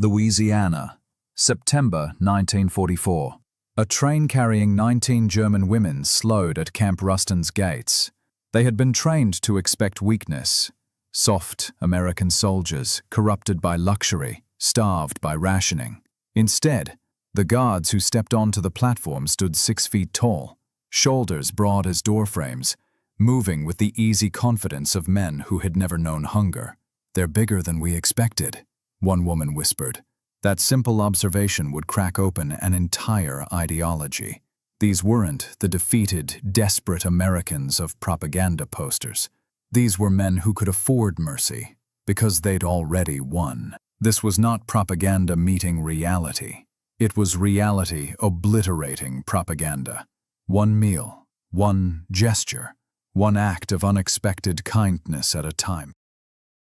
Louisiana, September 1944. A train carrying 19 German women slowed at Camp Ruston's gates. They had been trained to expect weakness. Soft American soldiers, corrupted by luxury, starved by rationing. Instead, the guards who stepped onto the platform stood 6 feet tall, shoulders broad as doorframes, moving with the easy confidence of men who had never known hunger. "They're bigger than we expected," one woman whispered. That simple observation would crack open an entire ideology. These weren't the defeated, desperate Americans of propaganda posters. These were men who could afford mercy, because they'd already won. This was not propaganda meeting reality. It was reality obliterating propaganda. One meal, one gesture, one act of unexpected kindness at a time.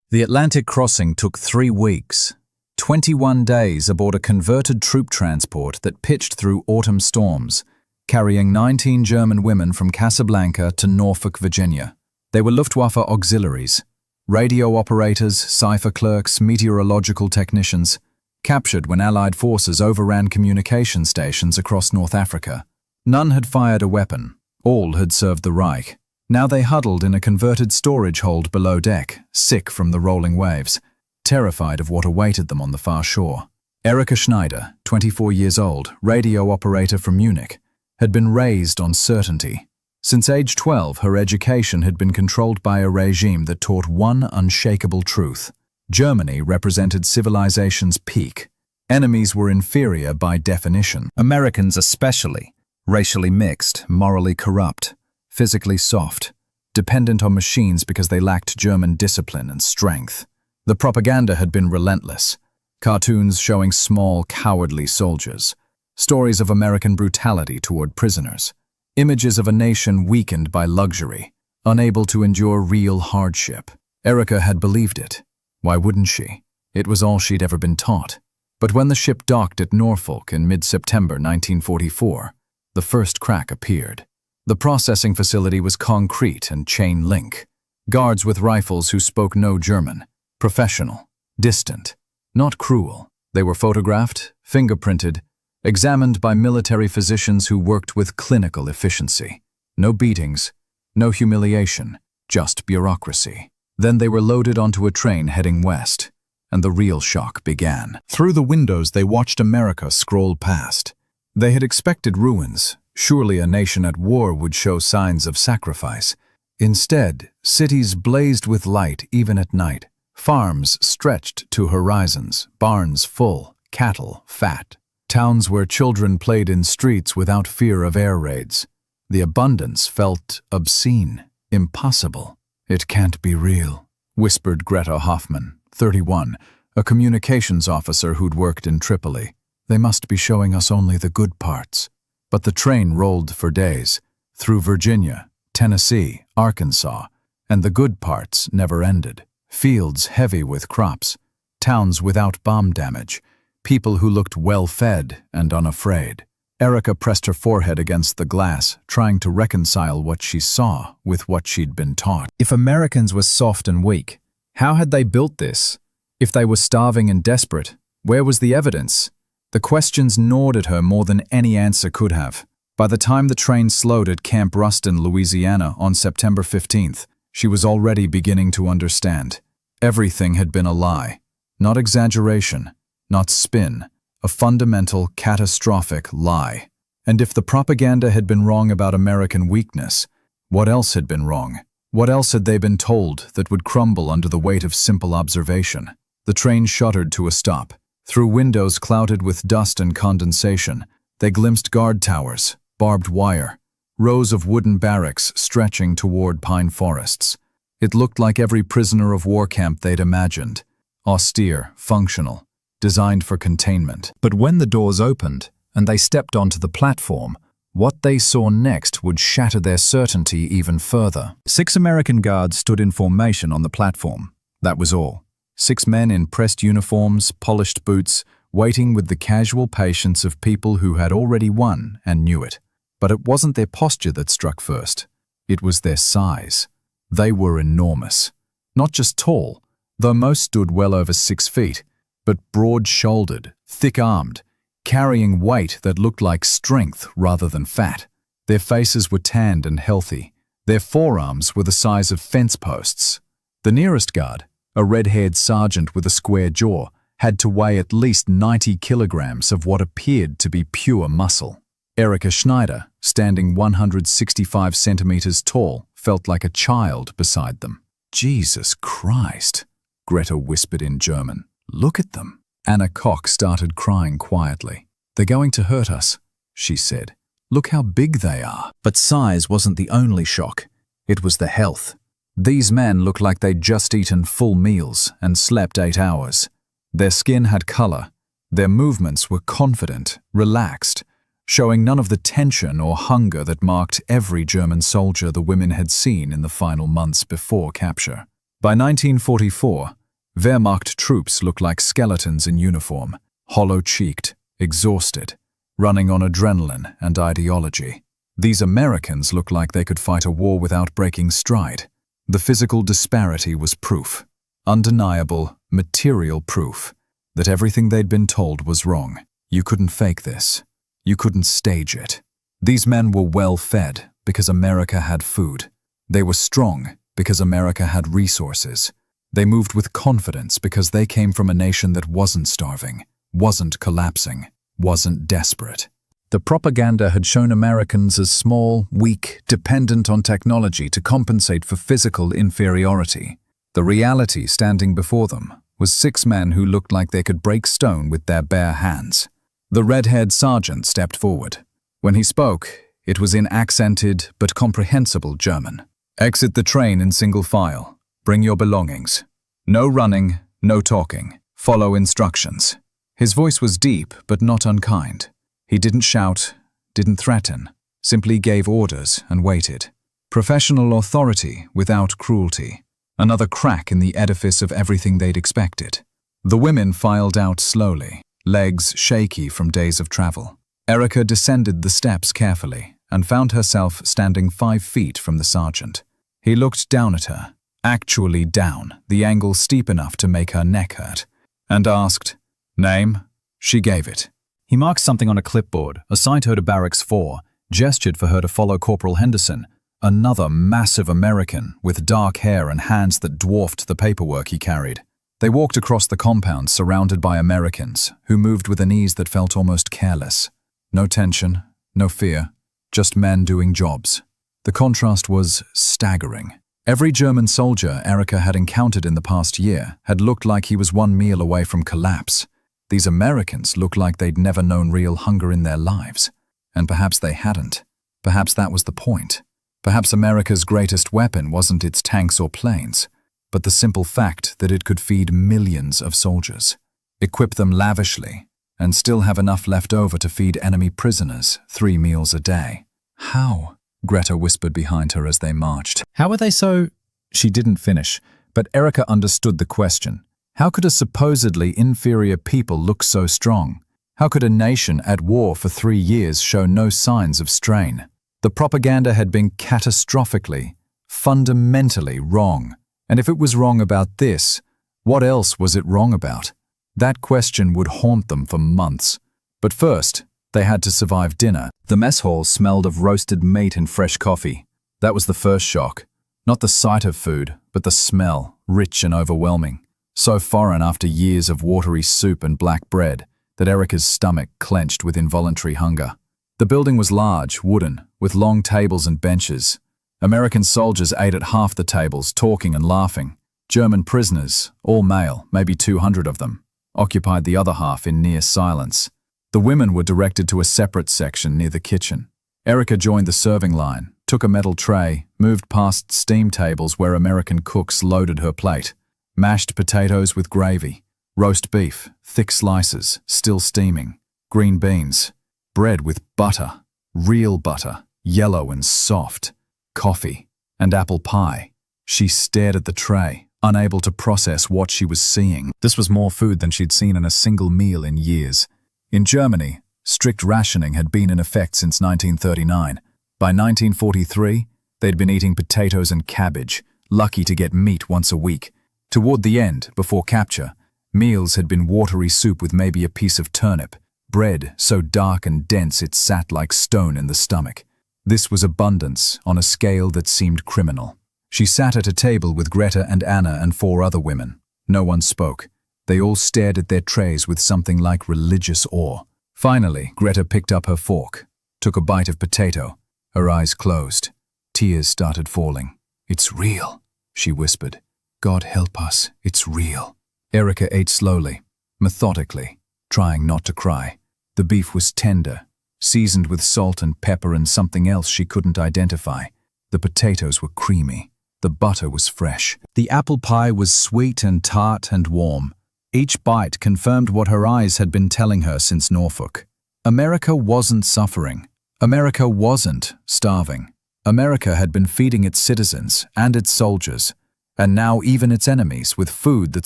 The Atlantic crossing took 3 weeks. 21 days aboard a converted troop transport that pitched through autumn storms, carrying 19 German women from Casablanca to Norfolk, Virginia. They were Luftwaffe auxiliaries, radio operators, cipher clerks, meteorological technicians, captured when Allied forces overran communication stations across North Africa. None had fired a weapon. All had served the Reich. Now they huddled in a converted storage hold below deck, sick from the rolling waves, terrified of what awaited them on the far shore. Erika Schneider, 24 years old, radio operator from Munich, had been raised on certainty. Since age 12, her education had been controlled by a regime that taught one unshakable truth. Germany represented civilization's peak. Enemies were inferior by definition. Americans especially, racially mixed, morally corrupt, physically soft, dependent on machines because they lacked German discipline and strength. The propaganda had been relentless. Cartoons showing small, cowardly soldiers. Stories of American brutality toward prisoners. Images of a nation weakened by luxury, unable to endure real hardship. Erika had believed it. Why wouldn't she? It was all she'd ever been taught. But when the ship docked at Norfolk in mid-September 1944, the first crack appeared. The processing facility was concrete and chain link. Guards with rifles who spoke no German. Professional, distant, not cruel. They were photographed, fingerprinted, examined by military physicians who worked with clinical efficiency. No beatings, no humiliation, just bureaucracy. Then they were loaded onto a train heading west, and the real shock began. Through the windows they watched America scroll past. They had expected ruins. Surely a nation at war would show signs of sacrifice. Instead, cities blazed with light even at night. Farms stretched to horizons, barns full, cattle fat. Towns where children played in streets without fear of air raids. The abundance felt obscene, impossible. "It can't be real," whispered Greta Hoffman, 31, a communications officer who'd worked in Tripoli. "They must be showing us only the good parts." But the train rolled for days, through Virginia, Tennessee, Arkansas, and the good parts never ended. Fields heavy with crops, towns without bomb damage, people who looked well-fed and unafraid. Erika pressed her forehead against the glass, trying to reconcile what she saw with what she'd been taught. If Americans were soft and weak, how had they built this? If they were starving and desperate, where was the evidence? The questions gnawed at her more than any answer could have. By the time the train slowed at Camp Ruston, Louisiana on September 15th, she was already beginning to understand. Everything had been a lie. Not exaggeration, not spin, a fundamental, catastrophic lie. And if the propaganda had been wrong about American weakness, what else had been wrong? What else had they been told that would crumble under the weight of simple observation? The train shuddered to a stop. Through windows clouded with dust and condensation, they glimpsed guard towers, barbed wire, rows of wooden barracks stretching toward pine forests. It looked like every prisoner of war camp they'd imagined, austere, functional, designed for containment. But when the doors opened and they stepped onto the platform, what they saw next would shatter their certainty even further. 6 American guards stood in formation on the platform. That was all. 6 men in pressed uniforms, polished boots, waiting with the casual patience of people who had already won and knew it. But it wasn't their posture that struck first. It was their size. They were enormous. Not just tall, though most stood well over 6 feet. but broad-shouldered, thick-armed, carrying weight that looked like strength rather than fat. Their faces were tanned and healthy. Their forearms were the size of fence posts. The nearest guard, a red-haired sergeant with a square jaw, had to weigh at least 90 kilograms of what appeared to be pure muscle. Erica Schneider, standing 165 centimeters tall, felt like a child beside them. "Jesus Christ," Greta whispered in German. "Look at them." Anna Koch started crying quietly. "They're going to hurt us," she said. "Look how big they are." But size wasn't the only shock. It was the health. These men looked like they'd just eaten full meals and slept 8 hours. Their skin had color. Their movements were confident, relaxed, showing none of the tension or hunger that marked every German soldier the women had seen in the final months before capture. By 1944, Wehrmacht troops looked like skeletons in uniform, hollow-cheeked, exhausted, running on adrenaline and ideology. These Americans looked like they could fight a war without breaking stride. The physical disparity was proof, undeniable, material proof, that everything they'd been told was wrong. You couldn't fake this. You couldn't stage it. These men were well-fed because America had food. They were strong because America had resources. They moved with confidence because they came from a nation that wasn't starving, wasn't collapsing, wasn't desperate. The propaganda had shown Americans as small, weak, dependent on technology to compensate for physical inferiority. The reality standing before them was 6 men who looked like they could break stone with their bare hands. The red-haired sergeant stepped forward. When he spoke, it was in accented but comprehensible German. "Exit the train in single file. Bring your belongings. No running, no talking. Follow instructions." His voice was deep but not unkind. He didn't shout, didn't threaten, simply gave orders and waited. Professional authority without cruelty. Another crack in the edifice of everything they'd expected. The women filed out slowly, legs shaky from days of travel. Erica descended the steps carefully and found herself standing 5 feet from the sergeant. He looked down at her, actually down, the angle steep enough to make her neck hurt, and asked, "Name?" She gave it. He marked something on a clipboard, assigned her to Barracks 4, gestured for her to follow Corporal Henderson, another massive American with dark hair and hands that dwarfed the paperwork he carried. They walked across the compound surrounded by Americans who moved with an ease that felt almost careless. No tension, no fear, just men doing jobs. The contrast was staggering. Every German soldier Erica had encountered in the past year had looked like he was 1 meal away from collapse. These Americans looked like they'd never known real hunger in their lives. And perhaps they hadn't. Perhaps that was the point. Perhaps America's greatest weapon wasn't its tanks or planes, but the simple fact that it could feed millions of soldiers, equip them lavishly, and still have enough left over to feed enemy prisoners 3 meals a day. "How?" Greta whispered behind her as they marched. "How are they so—" She didn't finish, but Erica understood the question. How could a supposedly inferior people look so strong? How could a nation at war for 3 years show no signs of strain? The propaganda had been catastrophically, fundamentally wrong. And if it was wrong about this, what else was it wrong about? That question would haunt them for months. But first, they had to survive dinner. The mess hall smelled of roasted meat and fresh coffee. That was the first shock. Not the sight of food, but the smell, rich and overwhelming. So foreign after years of watery soup and black bread that Erica's stomach clenched with involuntary hunger. The building was large, wooden, with long tables and benches. American soldiers ate at half the tables, talking and laughing. German prisoners, all male, maybe 200 of them, occupied the other half in near silence. The women were directed to a separate section near the kitchen. Erica joined the serving line, took a metal tray, moved past steam tables where American cooks loaded her plate. Mashed potatoes with gravy, roast beef, thick slices, still steaming, green beans, bread with butter, real butter, yellow and soft, coffee, and apple pie. She stared at the tray, unable to process what she was seeing. This was more food than she'd seen in a single meal in years. In Germany, strict rationing had been in effect since 1939. By 1943, they'd been eating potatoes and cabbage, lucky to get meat once a week. Toward the end, before capture, Meals had been watery soup with maybe a piece of turnip, bread so dark and dense it sat like stone in the stomach. This was abundance on a scale that seemed criminal. She sat at a table with Greta and Anna and 4 other women. No one spoke. They all stared at their trays with something like religious awe. Finally, Greta picked up her fork, took a bite of potato. Her eyes closed. Tears started falling. "It's real," she whispered. "God help us, it's real." Erica ate slowly, methodically, trying not to cry. The beef was tender, seasoned with salt and pepper and something else she couldn't identify. The potatoes were creamy. The butter was fresh. The apple pie was sweet and tart and warm. Each bite confirmed what her eyes had been telling her since Norfolk. America wasn't suffering. America wasn't starving. America had been feeding its citizens and its soldiers, and now even its enemies, with food that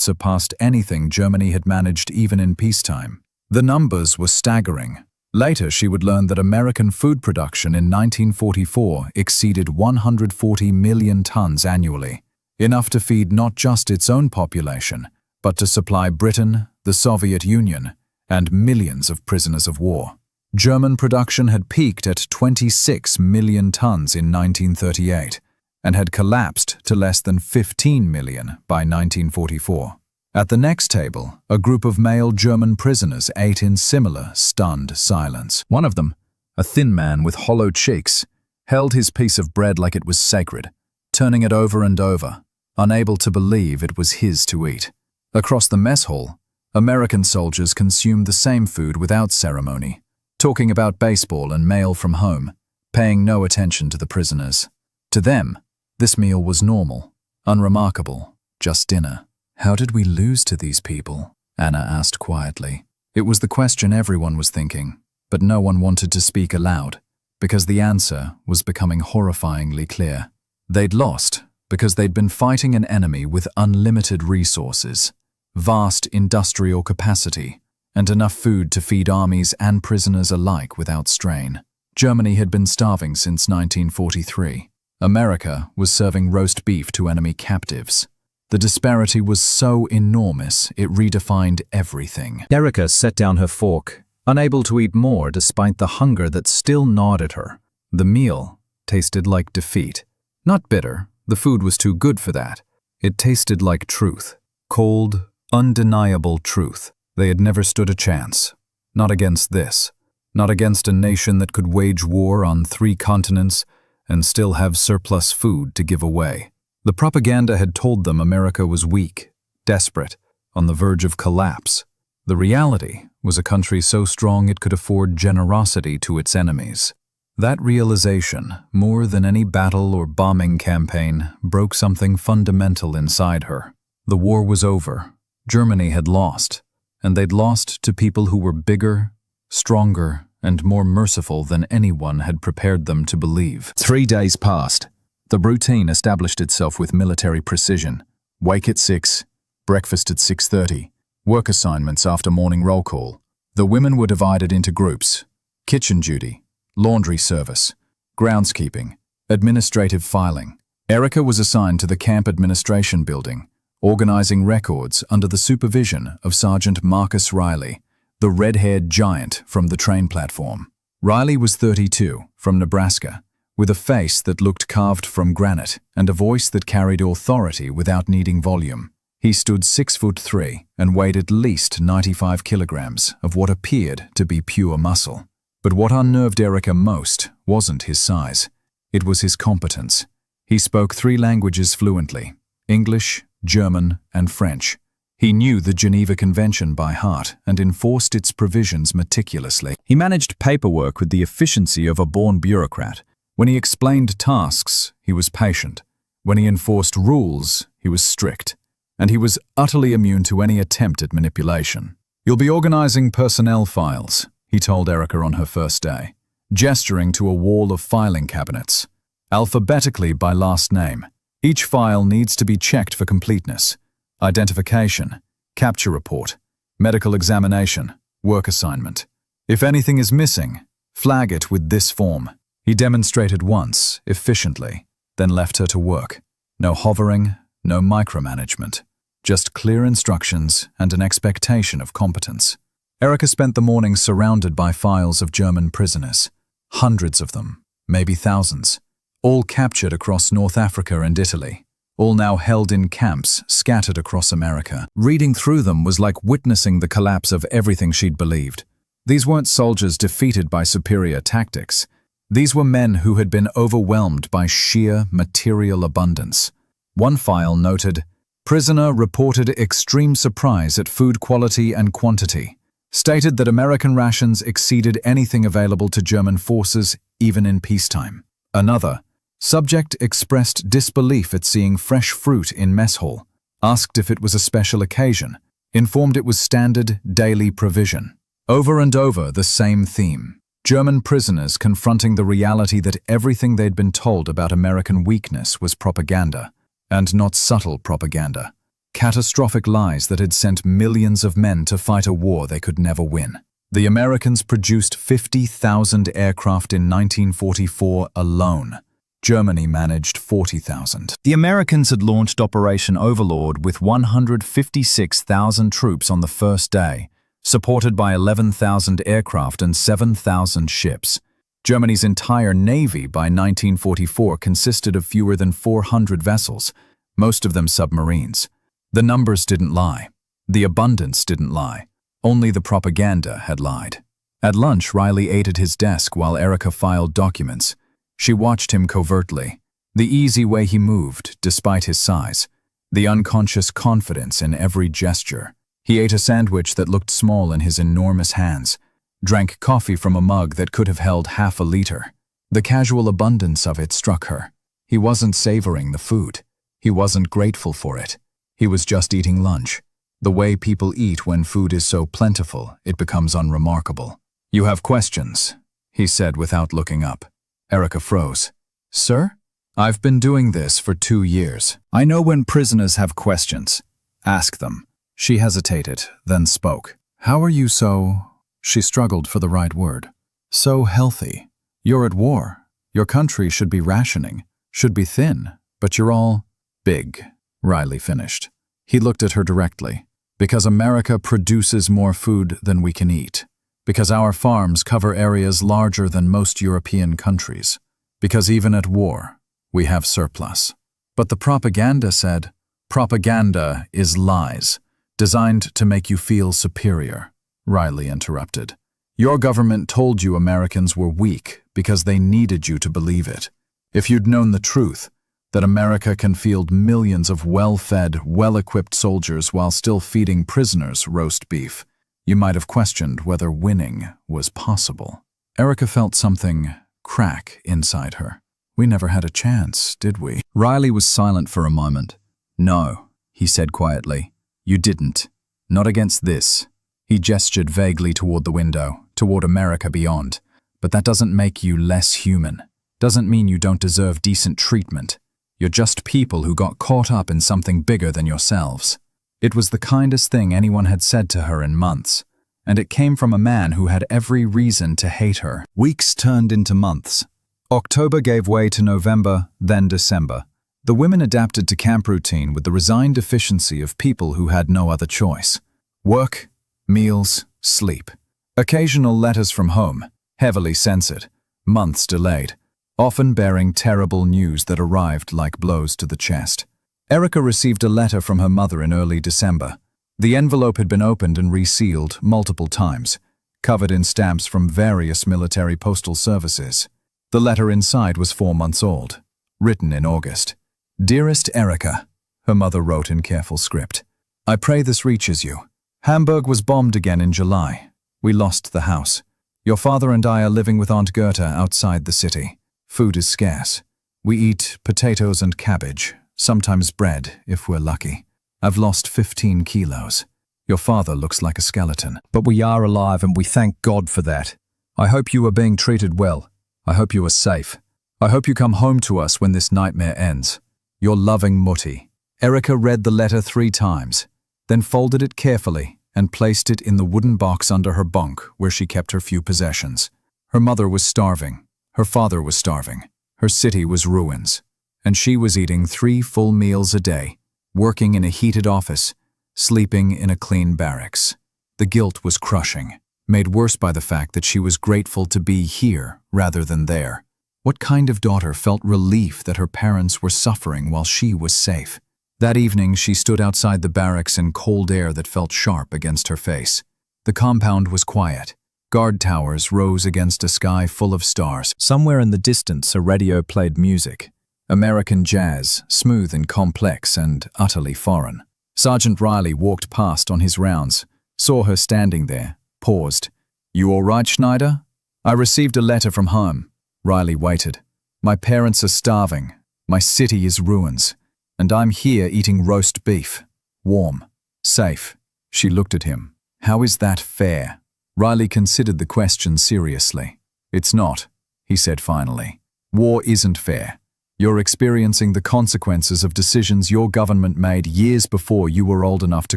surpassed anything Germany had managed even in peacetime. The numbers were staggering. Later, she would learn that American food production in 1944 exceeded 140 million tons annually, enough to feed not just its own population, but to supply Britain, the Soviet Union, and millions of prisoners of war. German production had peaked at 26 million tons in 1938 and had collapsed to less than 15 million by 1944. At the next table, a group of male German prisoners ate in similar, stunned silence. One of them, a thin man with hollow cheeks, held his piece of bread like it was sacred, turning it over and over, unable to believe it was his to eat. Across the mess hall, American soldiers consumed the same food without ceremony, talking about baseball and mail from home, paying no attention to the prisoners. To them, this meal was normal, unremarkable, just dinner. "How did we lose to these people?" Anna asked quietly. It was the question everyone was thinking, but no one wanted to speak aloud, because the answer was becoming horrifyingly clear. They'd lost because they'd been fighting an enemy with unlimited resources, vast industrial capacity, and enough food to feed armies and prisoners alike without strain. Germany had been starving since 1943. America was serving roast beef to enemy captives. The disparity was so enormous, it redefined everything. Erica set down her fork, unable to eat more despite the hunger that still gnawed at her. The meal tasted like defeat. Not bitter, the food was too good for that. It tasted like truth. Cold, undeniable truth. They had never stood a chance. Not against this. Not against a nation that could wage war on 3 continents and still have surplus food to give away. The propaganda had told them America was weak, desperate, on the verge of collapse. The reality was a country so strong it could afford generosity to its enemies. That realization, more than any battle or bombing campaign, broke something fundamental inside her. The war was over. Germany had lost, and they'd lost to people who were bigger, stronger, and more merciful than anyone had prepared them to believe. 3 days passed. The routine established itself with military precision. Wake at 6, breakfast at 6:30, work assignments after morning roll call. The women were divided into groups: kitchen duty, laundry service, groundskeeping, administrative filing. Erica was assigned to the camp administration building, organizing records under the supervision of Sergeant Marcus Riley, the red-haired giant from the train platform. Riley was 32, from Nebraska, with a face that looked carved from granite and a voice that carried authority without needing volume. He stood 6'3" and weighed at least 95 kilograms of what appeared to be pure muscle. But what unnerved Erica most wasn't his size. It was his competence. He spoke 3 languages fluently: English, German, and French. He knew the Geneva Convention by heart and enforced its provisions meticulously. He managed paperwork with the efficiency of a born bureaucrat. When he explained tasks, he was patient. When he enforced rules, he was strict. And he was utterly immune to any attempt at manipulation. "You'll be organizing personnel files," he told Erica on her first day, gesturing to a wall of filing cabinets, alphabetically by last name. Each file needs to be checked for completeness: identification, capture report, medical examination, work assignment. If anything is missing, flag it with this form. He demonstrated once, efficiently, then left her to work. No hovering, no micromanagement. just clear instructions and an expectation of competence. Erica spent the morning surrounded by files of German prisoners. Hundreds of them, maybe thousands, all captured across North Africa and Italy, all now held in camps scattered across America. Reading through them was like witnessing the collapse of everything she'd believed. These weren't soldiers defeated by superior tactics. These were men who had been overwhelmed by sheer material abundance. One file noted, "Prisoner reported extreme surprise at food quality and quantity. Stated that American rations exceeded anything available to German forces, even in peacetime." Another, "Subject expressed disbelief at seeing fresh fruit in mess hall. Asked if it was a special occasion. Informed it was standard daily provision." Over and over, the same theme. German prisoners confronting the reality that everything they'd been told about American weakness was propaganda, and not subtle propaganda. Catastrophic lies that had sent millions of men to fight a war they could never win. The Americans produced 50,000 aircraft in 1944 alone. Germany managed 40,000. The Americans had launched Operation Overlord with 156,000 troops on the first day, supported by 11,000 aircraft and 7,000 ships. Germany's entire navy by 1944 consisted of fewer than 400 vessels, most of them submarines. The numbers didn't lie. The abundance didn't lie. Only the propaganda had lied. At lunch, Riley ate at his desk while Erica filed documents. She watched him covertly. The easy way he moved, despite his size. The unconscious confidence in every gesture. He ate a sandwich that looked small in his enormous hands. Drank coffee from a mug that could have held half a liter. The casual abundance of it struck her. He wasn't savoring the food. He wasn't grateful for it. He was just eating lunch. The way people eat when food is so plentiful, it becomes unremarkable. "You have questions," he said without looking up. Erica froze. "Sir? I've been doing this for 2 years. I know when prisoners have questions. Ask them." She hesitated, then spoke. "How are you so—" She struggled for the right word. "So healthy. You're at war. Your country should be rationing, should be thin, but you're all big," Riley finished. He looked at her directly. "Because America produces more food than we can eat. Because our farms cover areas larger than most European countries. Because even at war, we have surplus." But the propaganda said, "Propaganda is lies, designed to make you feel superior," Riley interrupted. "Your government told you Americans were weak because they needed you to believe it. If you'd known the truth, that America can field millions of well-fed, well-equipped soldiers while still feeding prisoners roast beef, you might have questioned whether winning was possible." Erica felt something crack inside her. "We never had a chance, did we?" Riley was silent for a moment. "No," he said quietly. "You didn't. Not against this." He gestured vaguely toward the window, toward America beyond. "But that doesn't make you less human. Doesn't mean you don't deserve decent treatment. You're just people who got caught up in something bigger than yourselves." It was the kindest thing anyone had said to her in months, and it came from a man who had every reason to hate her. Weeks turned into months. October gave way to November, then December. The women adapted to camp routine with the resigned efficiency of people who had no other choice. Work, meals, sleep. Occasional letters from home, heavily censored, months delayed, often bearing terrible news that arrived like blows to the chest. Erica received a letter from her mother in early December. The envelope had been opened and resealed multiple times, covered in stamps from various military postal services. The letter inside was 4 months old, written in August. "Dearest Erica," her mother wrote in careful script, "I pray this reaches you. Hamburg was bombed again in July. We lost the house. Your father and I are living with Aunt Goethe outside the city. Food is scarce. We eat potatoes and cabbage, sometimes bread if we're lucky. I've lost 15 kilos. Your father looks like a skeleton. But we are alive and we thank God for that. I hope you are being treated well. I hope you are safe. I hope you come home to us when this nightmare ends. Your loving Mutti." Erica read the letter 3 times, then folded it carefully and placed it in the wooden box under her bunk where she kept her few possessions. Her mother was starving. Her father was starving. Her city was ruins. And she was eating 3 full meals a day. working in a heated office, sleeping in a clean barracks. The guilt was crushing, made worse by the fact that she was grateful to be here rather than there. What kind of daughter felt relief that her parents were suffering while she was safe? That evening, she stood outside the barracks in cold air that felt sharp against her face. The compound was quiet. Guard towers rose against a sky full of stars. Somewhere in the distance, a radio played music. American jazz, smooth and complex and utterly foreign. Sergeant Riley walked past on his rounds, saw her standing there, paused. "You all right, Schneider?" "I received a letter from home." Riley waited. "My parents are starving. My city is ruins. And I'm here eating roast beef. Warm. Safe." She looked at him. "How is that fair?" Riley considered the question seriously. "It's not," he said finally. "War isn't fair. You're experiencing the consequences of decisions your government made years before you were old enough to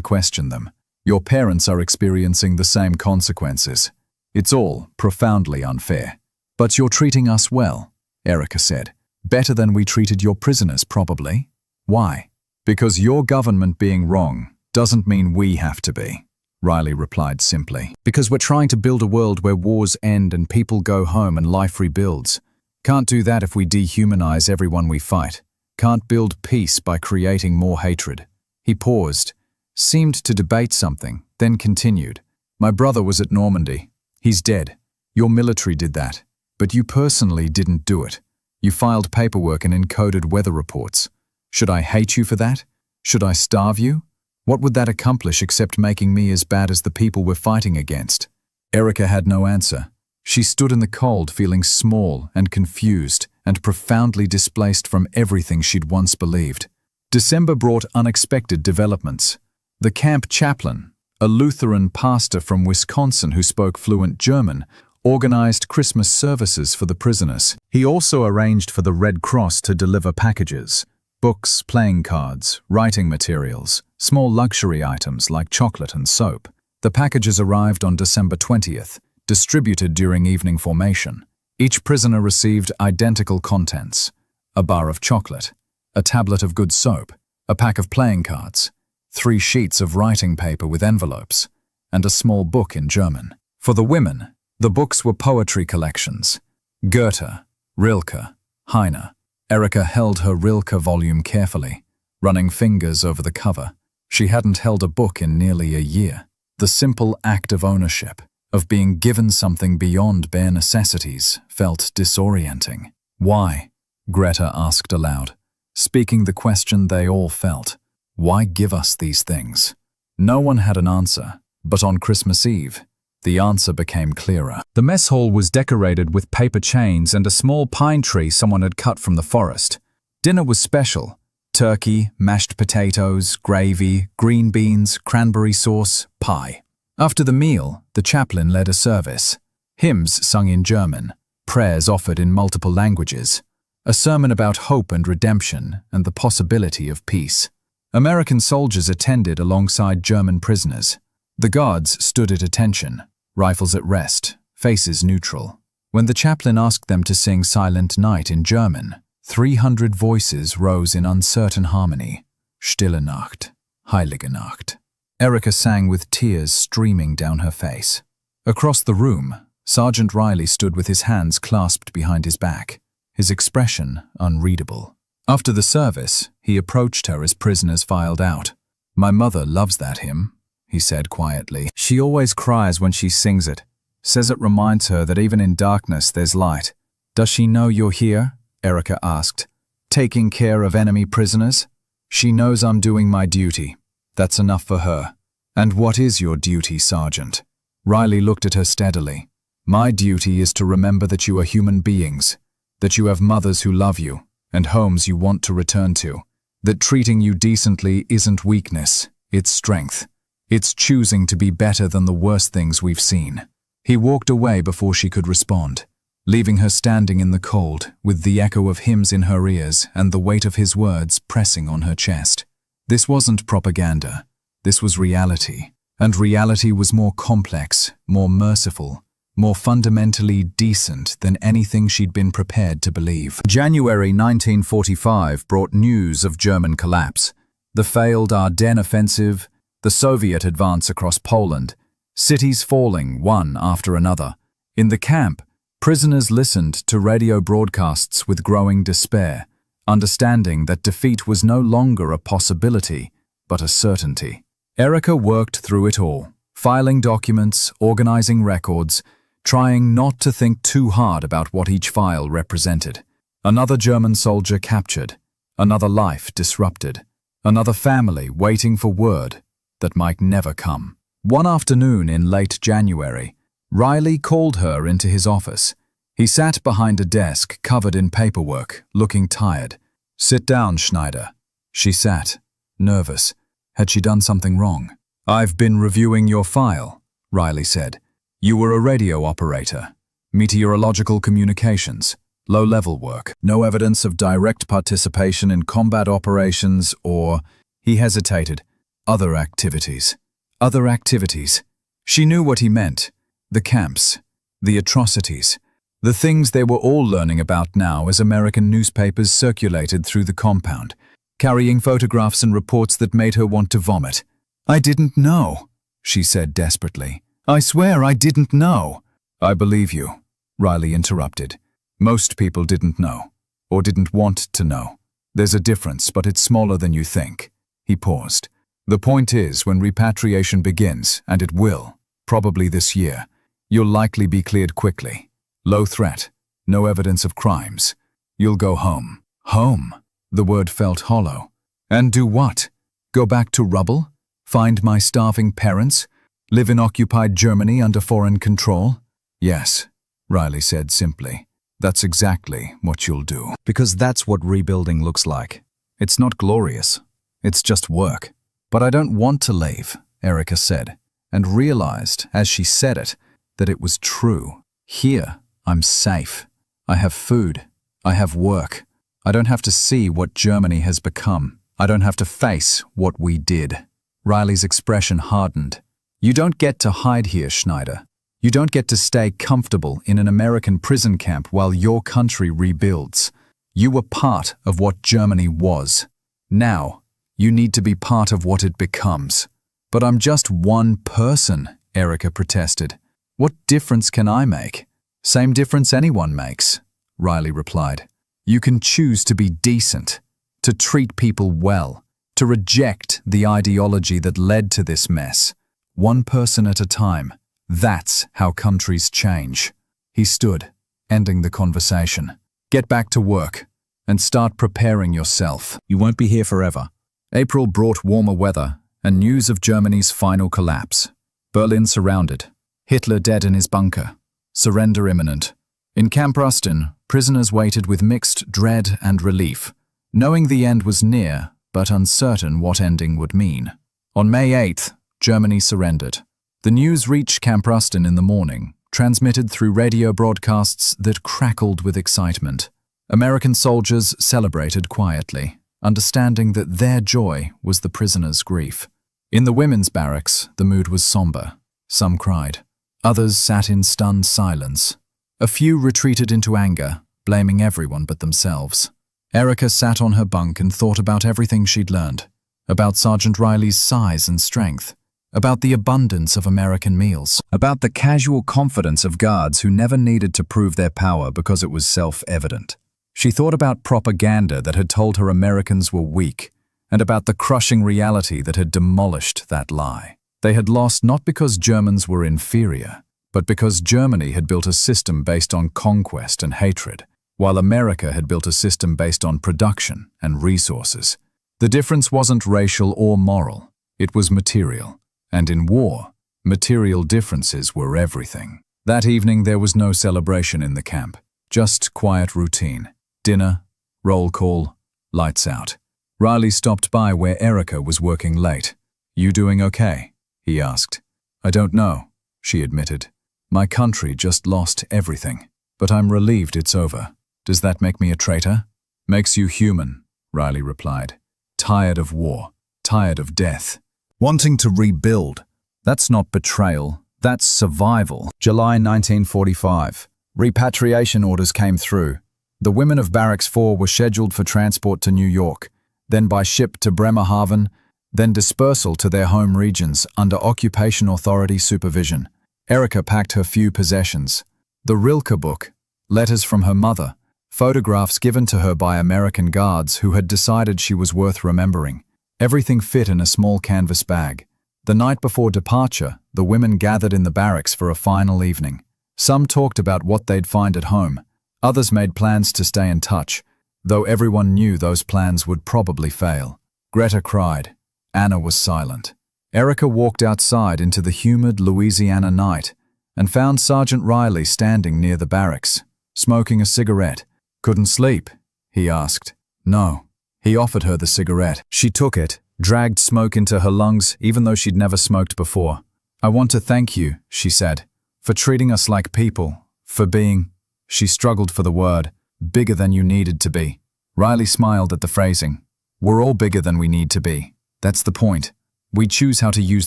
question them. Your parents are experiencing the same consequences. It's all profoundly unfair. But you're treating us well," Erica said. "Better than we treated your prisoners, probably." "Why?" "Because your government being wrong doesn't mean we have to be," Riley replied simply. "Because we're trying to build a world where wars end and people go home and life rebuilds. Can't do that if we dehumanize everyone we fight. Can't build peace by creating more hatred." He paused, seemed to debate something, then continued. "My brother was at Normandy. He's dead. Your military did that. But you personally didn't do it. You filed paperwork and encoded weather reports. Should I hate you for that? Should I starve you? What would that accomplish except making me as bad as the people we're fighting against?" Erica had no answer. She stood in the cold, feeling small and confused and profoundly displaced from everything she'd once believed. December brought unexpected developments. The camp chaplain, a Lutheran pastor from Wisconsin who spoke fluent German, organized Christmas services for the prisoners. He also arranged for the Red Cross to deliver packages, books, playing cards, writing materials, small luxury items like chocolate and soap. The packages arrived on December 20th, distributed during evening formation. Each prisoner received identical contents: a bar of chocolate, a tablet of good soap, a pack of playing cards, 3 sheets of writing paper with envelopes, and a small book in German. For the women, the books were poetry collections: Goethe, Rilke, Heine. Erica held her Rilke volume carefully, running fingers over the cover. She hadn't held a book in nearly a year. The simple act of ownership, of being given something beyond bare necessities, felt disorienting. "Why?" Greta asked aloud, speaking the question they all felt. "Why give us these things?" No one had an answer, but on Christmas Eve, the answer became clearer. The mess hall was decorated with paper chains and a small pine tree someone had cut from the forest. Dinner was special: turkey, mashed potatoes, gravy, green beans, cranberry sauce, pie. After the meal, the chaplain led a service. Hymns sung in German, prayers offered in multiple languages, a sermon about hope and redemption and the possibility of peace. American soldiers attended alongside German prisoners. The guards stood at attention, rifles at rest, faces neutral. When the chaplain asked them to sing Silent Night in German, 300 voices rose in uncertain harmony. Stille Nacht, Heilige Nacht. Erica sang with tears streaming down her face. Across the room, Sergeant Riley stood with his hands clasped behind his back, his expression unreadable. After the service, he approached her as prisoners filed out. "My mother loves that hymn," he said quietly. "She always cries when she sings it, says it reminds her that even in darkness there's light." "Does she know you're here?" Erica asked. "Taking care of enemy prisoners?" "She knows I'm doing my duty. That's enough for her." "And what is your duty, Sergeant?" Riley looked at her steadily. "My duty is to remember that you are human beings, that you have mothers who love you, and homes you want to return to, that treating you decently isn't weakness, it's strength. It's choosing to be better than the worst things we've seen." He walked away before she could respond, leaving her standing in the cold, with the echo of hymns in her ears and the weight of his words pressing on her chest. This wasn't propaganda. This was reality. And reality was more complex, more merciful, more fundamentally decent than anything she'd been prepared to believe. January 1945 brought news of German collapse. The failed Ardennes offensive, the Soviet advance across Poland, cities falling one after another. In the camp, prisoners listened to radio broadcasts with growing despair, understanding that defeat was no longer a possibility, but a certainty. Erica worked through it all, filing documents, organizing records, trying not to think too hard about what each file represented. Another German soldier captured, another life disrupted, another family waiting for word that might never come. One afternoon in late January, Riley called her into his office. He sat behind a desk covered in paperwork, looking tired. "Sit down, Schneider." She sat, nervous. Had she done something wrong? "I've been reviewing your file," Riley said. "You were a radio operator, meteorological communications, low-level work, no evidence of direct participation in combat operations or," he hesitated, "other activities." Other activities. She knew what he meant. The camps, the atrocities, the things they were all learning about now as American newspapers circulated through the compound, carrying photographs and reports that made her want to vomit. "I didn't know," she said desperately. "I swear I didn't know." "I believe you," Riley interrupted. "Most people didn't know, or didn't want to know. There's a difference, but it's smaller than you think." He paused. "The point is, when repatriation begins, and it will, probably this year, you'll likely be cleared quickly. Low threat, no evidence of crimes. You'll go home." Home? The word felt hollow. And do what? Go back to rubble? Find my starving parents? Live in occupied Germany under foreign control? "Yes," Riley said simply. "That's exactly what you'll do." Because that's what rebuilding looks like. It's not glorious. It's just work. "But I don't want to leave," Erica said, and realized, as she said it, that it was true. "Here, I'm safe. I have food. I have work. I don't have to see what Germany has become. I don't have to face what we did." Riley's expression hardened. "You don't get to hide here, Schneider. You don't get to stay comfortable in an American prison camp while your country rebuilds. You were part of what Germany was. Now, you need to be part of what it becomes." "But I'm just one person," Erica protested. "What difference can I make?" "Same difference anyone makes," Riley replied. "You can choose to be decent, to treat people well, to reject the ideology that led to this mess. One person at a time. That's how countries change." He stood, ending the conversation. "Get back to work, and start preparing yourself. You won't be here forever." April brought warmer weather and news of Germany's final collapse. Berlin surrounded. Hitler dead in his bunker. Surrender imminent. In Camp Rustin, prisoners waited with mixed dread and relief, knowing the end was near, but uncertain what ending would mean. On May 8th, Germany surrendered. The news reached Camp Rustin in the morning, transmitted through radio broadcasts that crackled with excitement. American soldiers celebrated quietly, understanding that their joy was the prisoners' grief. In the women's barracks, the mood was somber. Some cried. Others sat in stunned silence. A few retreated into anger, blaming everyone but themselves. Erica sat on her bunk and thought about everything she'd learned, about Sergeant Riley's size and strength, about the abundance of American meals, about the casual confidence of guards who never needed to prove their power because it was self-evident. She thought about propaganda that had told her Americans were weak, and about the crushing reality that had demolished that lie. They had lost not because Germans were inferior, but because Germany had built a system based on conquest and hatred, while America had built a system based on production and resources. The difference wasn't racial or moral, it was material. And in war, material differences were everything. That evening there was no celebration in the camp, just quiet routine. Dinner, roll call, lights out. Riley stopped by where Erica was working late. "You doing okay?" he asked. "I don't know," she admitted. "My country just lost everything, but I'm relieved it's over. Does that make me a traitor?" "Makes you human," Riley replied. "Tired of war, tired of death. Wanting to rebuild. That's not betrayal, that's survival." July 1945. Repatriation orders came through. The women of Barracks 4 were scheduled for transport to New York. then by ship to Bremerhaven, then dispersal to their home regions under occupation authority supervision. Erika packed her few possessions: the Rilke book, letters from her mother, photographs given to her by American guards who had decided she was worth remembering. Everything fit in a small canvas bag. The night before departure, the women gathered in the barracks for a final evening. Some talked about what they'd find at home. Others made plans to stay in touch, though everyone knew those plans would probably fail. Greta cried. Anna was silent. Erika walked outside into the humid Louisiana night and found Sergeant Riley standing near the barracks, smoking a cigarette. "Couldn't sleep?" he asked. "No." He offered her the cigarette. She took it, dragged smoke into her lungs even though she'd never smoked before. "I want to thank you," she said, "for treating us like people, for being," she struggled for the word, "bigger than you needed to be." Riley smiled at the phrasing. "We're all bigger than we need to be. That's the point. We choose how to use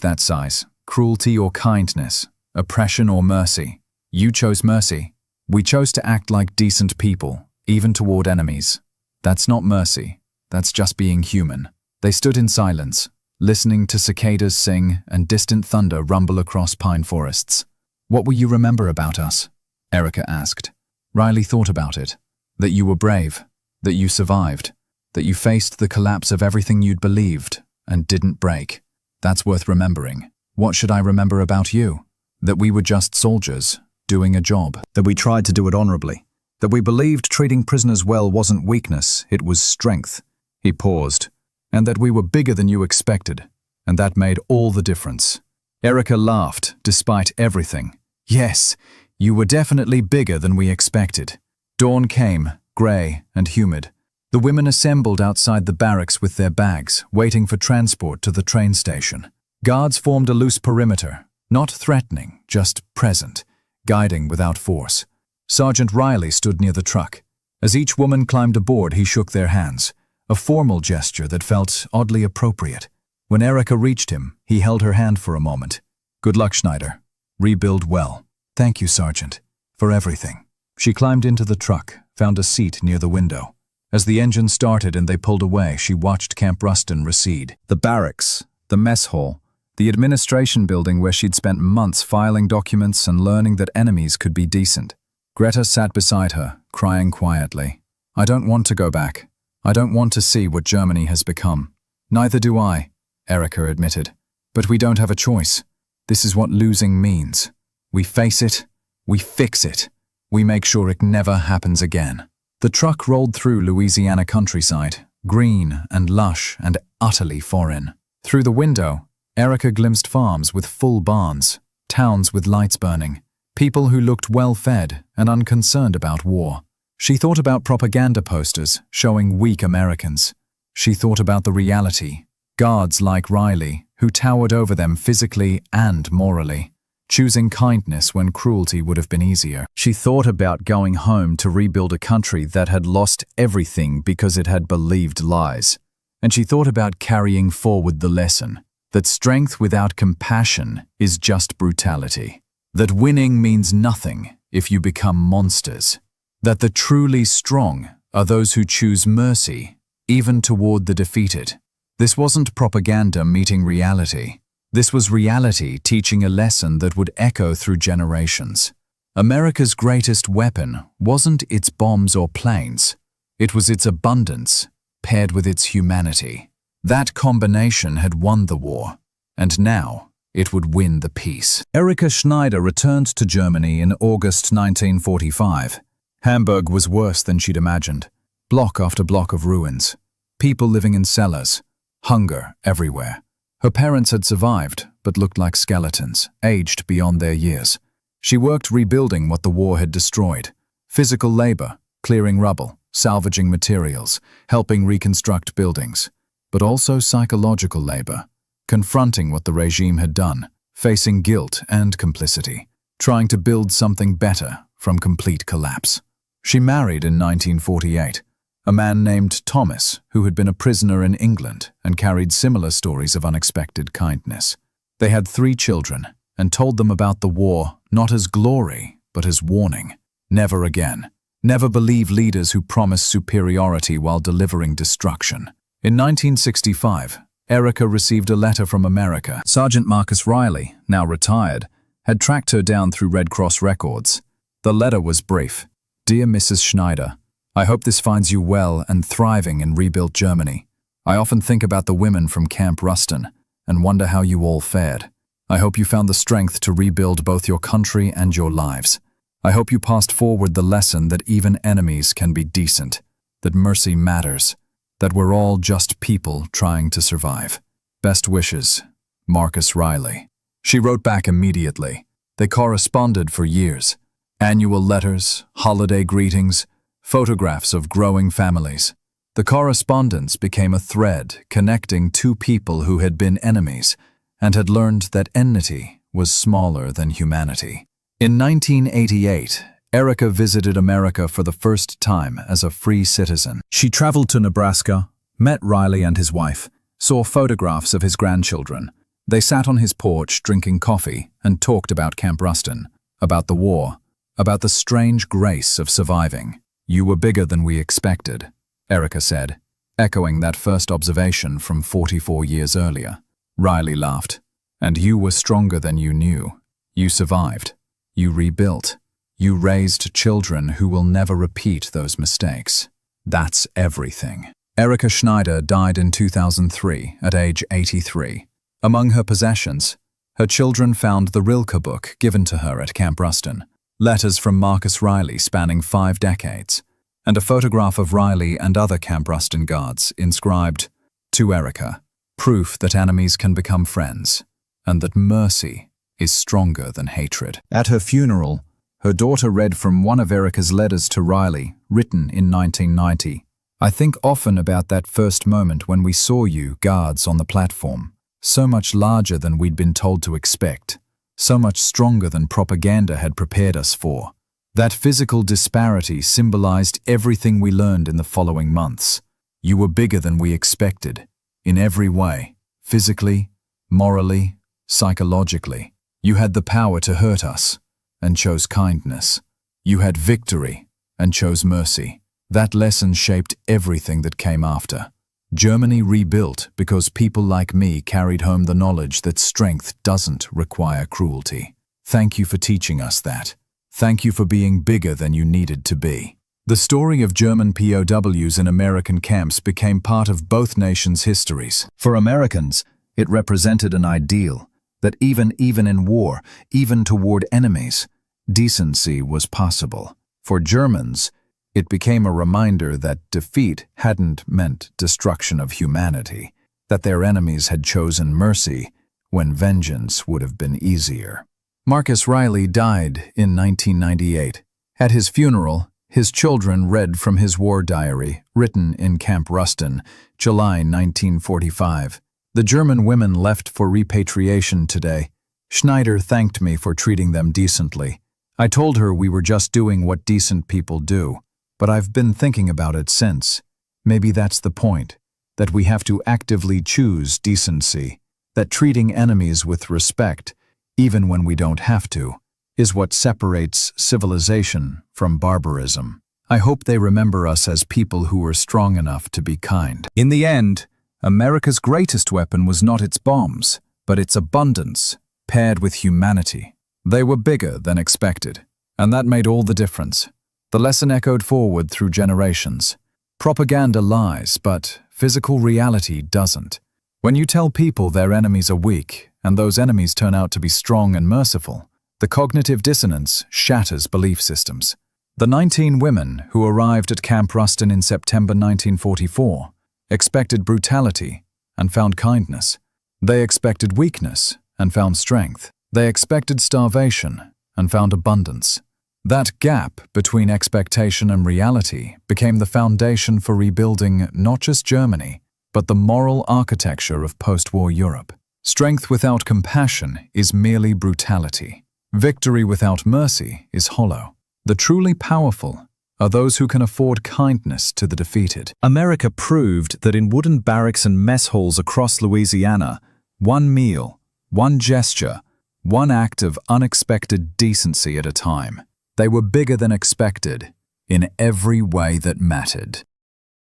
that size, cruelty or kindness, oppression or mercy. You chose mercy. We chose to act like decent people, even toward enemies. That's not mercy. That's just being human." They stood in silence, listening to cicadas sing and distant thunder rumble across pine forests. "What will you remember about us?" Erika asked. Riley thought about it. That you were brave, that you survived, that you faced the collapse of everything you'd believed and didn't break. That's worth remembering. What should I remember about you? That we were just soldiers, doing a job. That we tried to do it honorably. That we believed treating prisoners well wasn't weakness, it was strength. He paused. "And that we were bigger than you expected, and that made all the difference." Erika laughed, despite everything. "Yes, you were definitely bigger than we expected." Dawn came, grey and humid. The women assembled outside the barracks with their bags, waiting for transport to the train station. Guards formed a loose perimeter, not threatening, just present, guiding without force. Sergeant Riley stood near the truck. As each woman climbed aboard, he shook their hands, a formal gesture that felt oddly appropriate. When Erika reached him, he held her hand for a moment. "Good luck, Schneider. Rebuild well." "Thank you, Sergeant, for everything." She climbed into the truck, found a seat near the window. As the engine started and they pulled away, she watched Camp Ruston recede. The barracks, the mess hall, the administration building where she'd spent months filing documents and learning that enemies could be decent. Greta sat beside her, crying quietly. "I don't want to go back. I don't want to see what Germany has become." "Neither do I," Erika admitted. "But we don't have a choice. This is what losing means. We face it, we fix it, we make sure it never happens again." The truck rolled through Louisiana countryside, green and lush and utterly foreign. Through the window, Erika glimpsed farms with full barns, towns with lights burning, people who looked well-fed and unconcerned about war. She thought about propaganda posters showing weak Americans. She thought about the reality, guards like Riley who towered over them physically and morally, choosing kindness when cruelty would have been easier. She thought about going home to rebuild a country that had lost everything because it had believed lies. And she thought about carrying forward the lesson that strength without compassion is just brutality, that winning means nothing if you become monsters, that the truly strong are those who choose mercy, even toward the defeated. This wasn't propaganda meeting reality. This was reality teaching a lesson that would echo through generations. America's greatest weapon wasn't its bombs or planes. It was its abundance, paired with its humanity. That combination had won the war, and now it would win the peace. Erika Schneider returned to Germany in August 1945. Hamburg was worse than she'd imagined. Block after block of ruins. People living in cellars. Hunger everywhere. Her parents had survived, but looked like skeletons, aged beyond their years. She worked rebuilding what the war had destroyed. Physical labor, clearing rubble, salvaging materials, helping reconstruct buildings. But also psychological labor, confronting what the regime had done, facing guilt and complicity, trying to build something better from complete collapse. She married in 1948, a man named Thomas who had been a prisoner in England and carried similar stories of unexpected kindness. They had 3 children and told them about the war not as glory, but as warning. Never again. Never believe leaders who promise superiority while delivering destruction. In 1965, Erica received a letter from America. Sergeant Marcus Riley, now retired, had tracked her down through Red Cross records. The letter was brief. "Dear Mrs. Schneider, I hope this finds you well and thriving in rebuilt Germany. I often think about the women from Camp Rustin and wonder how you all fared. I hope you found the strength to rebuild both your country and your lives. I hope you passed forward the lesson that even enemies can be decent, that mercy matters, that we're all just people trying to survive. Best wishes, Marcus Riley." She wrote back immediately. They corresponded for years. Annual letters, holiday greetings, photographs of growing families. The correspondence became a thread connecting two people who had been enemies and had learned that enmity was smaller than humanity. In 1988, Erica visited America for the first time as a free citizen. She traveled to Nebraska, met Riley and his wife, saw photographs of his grandchildren. They sat on his porch drinking coffee and talked about Camp Rustin, about the war, about the strange grace of surviving. "You were bigger than we expected," Erica said, echoing that first observation from 44 years earlier. Riley laughed. "And you were stronger than you knew. You survived. You rebuilt. You raised children who will never repeat those mistakes. That's everything." Erica Schneider died in 2003 at age 83. Among her possessions, her children found the Rilke book given to her at Camp Rustin, letters from Marcus Riley spanning 5 decades, and a photograph of Riley and other Camp Rustin guards inscribed, "To Erica, proof that enemies can become friends, and that mercy is stronger than hatred." At her funeral, her daughter read from one of Erica's letters to Riley, written in 1990. "I think often about that first moment when we saw you, guards, on the platform. So much larger than we'd been told to expect, so much stronger than propaganda had prepared us for. That physical disparity symbolized everything we learned in the following months. You were bigger than we expected, in every way, physically, morally, psychologically. You had the power to hurt us, and chose kindness. You had victory, and chose mercy. That lesson shaped everything that came after. Germany rebuilt because people like me carried home the knowledge that strength doesn't require cruelty. Thank you for teaching us that. Thank you for being bigger than you needed to be." The story of German POWs in American camps became part of both nations' histories. For Americans, it represented an ideal that even in war, even toward enemies, decency was possible. For Germans, it became a reminder that defeat hadn't meant destruction of humanity, that their enemies had chosen mercy when vengeance would have been easier. Marcus Riley died in 1998. At his funeral, his children read from his war diary, written in Camp Rustin, July 1945. "The German women left for repatriation today. Schneider thanked me for treating them decently. I told her we were just doing what decent people do. But I've been thinking about it since. Maybe that's the point, that we have to actively choose decency, that treating enemies with respect, even when we don't have to, is what separates civilization from barbarism. I hope they remember us as people who were strong enough to be kind." In the end, America's greatest weapon was not its bombs, but its abundance, paired with humanity. They were bigger than expected, and that made all the difference. The lesson echoed forward through generations. Propaganda lies, but physical reality doesn't. When you tell people their enemies are weak, and those enemies turn out to be strong and merciful, the cognitive dissonance shatters belief systems. The 19 women who arrived at Camp Rustin in September 1944 expected brutality and found kindness. They expected weakness and found strength. They expected starvation and found abundance. That gap between expectation and reality became the foundation for rebuilding not just Germany, but the moral architecture of post-war Europe. Strength without compassion is merely brutality. Victory without mercy is hollow. The truly powerful are those who can afford kindness to the defeated. America proved that in wooden barracks and mess halls across Louisiana, one meal, one gesture, one act of unexpected decency at a time. They were bigger than expected, in every way that mattered.